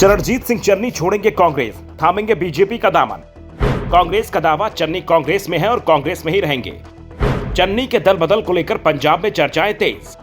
चरणजीत सिंह चन्नी छोड़ेंगे कांग्रेस, थामेंगे बीजेपी का दामन। कांग्रेस का दावा, चन्नी कांग्रेस में है और कांग्रेस में ही रहेंगे। चन्नी के दल बदल को लेकर पंजाब में चर्चाएं तेज।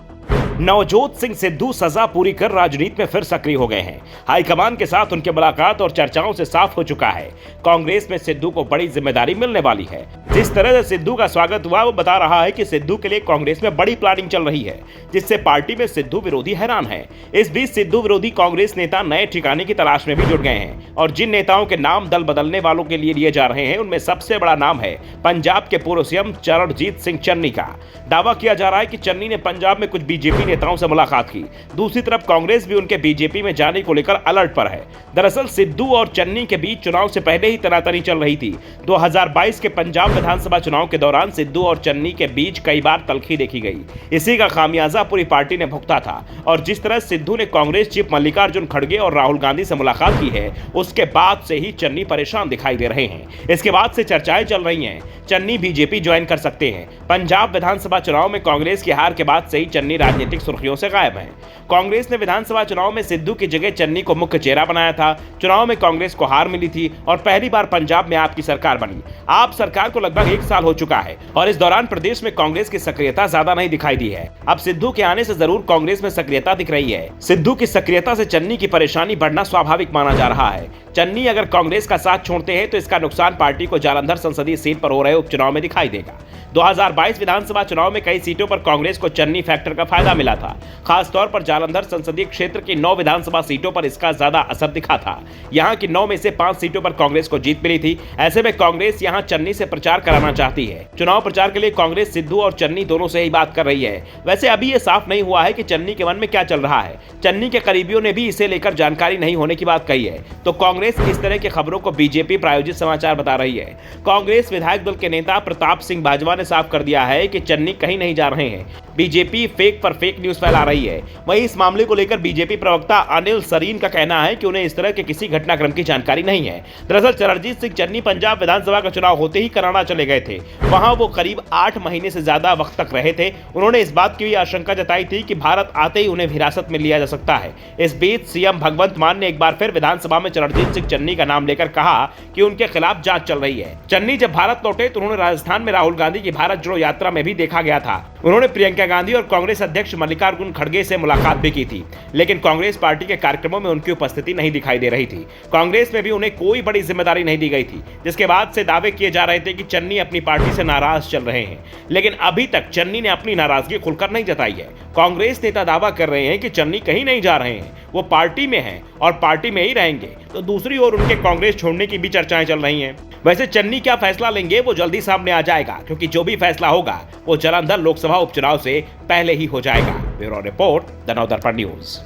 नवजोत सिंह सिद्धू सजा पूरी कर राजनीति में फिर सक्रिय हो गए हैं। हाईकमान के साथ उनकी मुलाकात और चर्चाओं से साफ हो चुका है, कांग्रेस में सिद्धू को बड़ी जिम्मेदारी मिलने वाली है। जिस तरह से सिद्धू का स्वागत हुआ वो बता रहा है कि सिद्धू के लिए कांग्रेस में बड़ी प्लानिंग चल रही है, जिससे पार्टी में सिद्धू विरोधी हैरान है। इस बीच सिद्धू विरोधी कांग्रेस नेता नए ठिकाने की तलाश में भी जुट गए हैं और जिन नेताओं के नाम दल बदलने वालों के लिए लिए जा रहे हैं उनमें सबसे बड़ा नाम है पंजाब के पूर्व सीएम चरणजीत सिंह चन्नी का। दावा किया जा रहा है कि चन्नी ने पंजाब में कुछ बीजेपी नेताओं से मुलाकात की। दूसरी तरफ कांग्रेस भी उनके बीजेपी में जाने को लेकर अलर्ट पर है। दरअसल सिद्धू और चन्नी के बीच चुनाव से पहले ही तनातनी चल रही थी। 2022 के पंजाब विधानसभा चुनाव के दौरान सिद्धू और चन्नी के बीच कई बार तल्खी देखी गई। इसी का खामियाजा पूरी पार्टी ने भुगता था और जिस तरह सिद्धू ने कांग्रेस चीफ मल्लिकार्जुन खड़गे और राहुल गांधी से मुलाकात की है, उसके बाद से ही चन्नी परेशान दिखाई दे रहे हैं। इसके बाद से चर्चाएं चल रही हैं, चन्नी बीजेपी ज्वाइन कर सकते हैं। पंजाब विधानसभा चुनाव में कांग्रेस की हार के बाद से ही चन्नी राजनीतिक सुर्खियों से गायब हैं। कांग्रेस ने विधानसभा चुनाव में सिद्धू की जगह चन्नी को मुख्य चेहरा बनाया था। चुनाव में कांग्रेस को हार मिली थी और पहली बार पंजाब में आप की सरकार बनी। आप सरकार को लगभग 1 साल हो चुका है और इस दौरान प्रदेश में कांग्रेस की सक्रियता ज्यादा नहीं दिखाई दी है। अब सिद्धू के आने से जरूर कांग्रेस में सक्रियता दिख रही है। सिद्धू की सक्रियता से चन्नी की परेशानी बढ़ना स्वाभाविक माना जा रहा है। चन्नी अगर कांग्रेस का साथ छोड़ते हैं तो इसका नुकसान पार्टी को जालंधर संसदीय सीट पर हो रहे उपचुनाव में दिखाई देगा। 2022 विधानसभा चुनाव में कई सीटों पर कांग्रेस को चन्नी फैक्टर का फायदा मिला था। खासतौर पर जालंधर संसदीय क्षेत्र की 9 विधानसभा सीटों पर इसका ज्यादा असर दिखा था। यहां की 9 में से 5 सीटों पर कांग्रेस को जीत मिली थी। ऐसे में कांग्रेस यहां चन्नी से प्रचार कराना चाहती है। चुनाव प्रचार के लिए कांग्रेस सिद्धू और चन्नी दोनों से ही बात कर रही है। वैसे अभी यह साफ नहीं हुआ है कि चन्नी के मन में क्या चल रहा है। चन्नी के करीबियों ने भी इसे लेकर जानकारी नहीं होने की बात कही है, तो कांग्रेस इस तरह की खबरों को बीजेपी प्रायोजित समाचार बता रही है। कांग्रेस विधायक दल के नेता प्रताप सिंह बाजवा ने साफ कर दिया है कि चन्नी कहीं नहीं जा रहे हैं। बीजेपी फेक पर फेक न्यूज फैला रही है। वहीं इस मामले को लेकर बीजेपी प्रवक्ता अनिल सरीन का कहना है कि उन्हें इस तरह के किसी घटनाक्रम की जानकारी नहीं है। दरअसल चरणजीत सिंह चन्नी पंजाब विधानसभा का चुनाव होते ही कनाडा चले गए थे। वहां वो करीब 8 महीने से ज्यादा वक्त तक रहे थे। उन्होंने इस बात की भी आशंका जताई थी कि भारत आते ही उन्हें हिरासत में लिया जा सकता है। इस बीच सीएम भगवंत मान ने एक बार फिर विधानसभा में चरणजीत सिंह चन्नी का नाम लेकर कहा कि उनके खिलाफ जांच चल रही है। चन्नी जब भारत लौटे तो उन्होंने राजस्थान में राहुल गांधी की भारत जोड़ो यात्रा में भी देखा गया था। उन्होंने प्रियंका गांधी और कांग्रेस अध्यक्ष मल्लिकार्जुन खड़गे से मुलाकात भी की थी, लेकिन कांग्रेस पार्टी के कार्यक्रमों में उनकी उपस्थिति नहीं दिखाई दे रही थी। कांग्रेस में भी उन्हें कोई बड़ी जिम्मेदारी नहीं दी गई थी, जिसके बाद से दावे किए जा रहे थे कि चन्नी अपनी पार्टी से नाराज चल रहे हैं, लेकिन अभी तक चन्नी ने अपनी नाराजगी खुलकर नहीं जताई है। कांग्रेस नेता दावा कर रहे हैं कि चन्नी कहीं नहीं जा रहे हैं, वो पार्टी में हैं और पार्टी में ही रहेंगे। तो दूसरी ओर उनके कांग्रेस छोड़ने की भी चर्चाएं चल रही हैं। वैसे चन्नी क्या फैसला लेंगे वो जल्दी सामने आ जाएगा, क्योंकि जो भी फैसला होगा वो जालंधर लोकसभा उपचुनाव से पहले ही हो जाएगा। Bureau report, the Navdarpan news.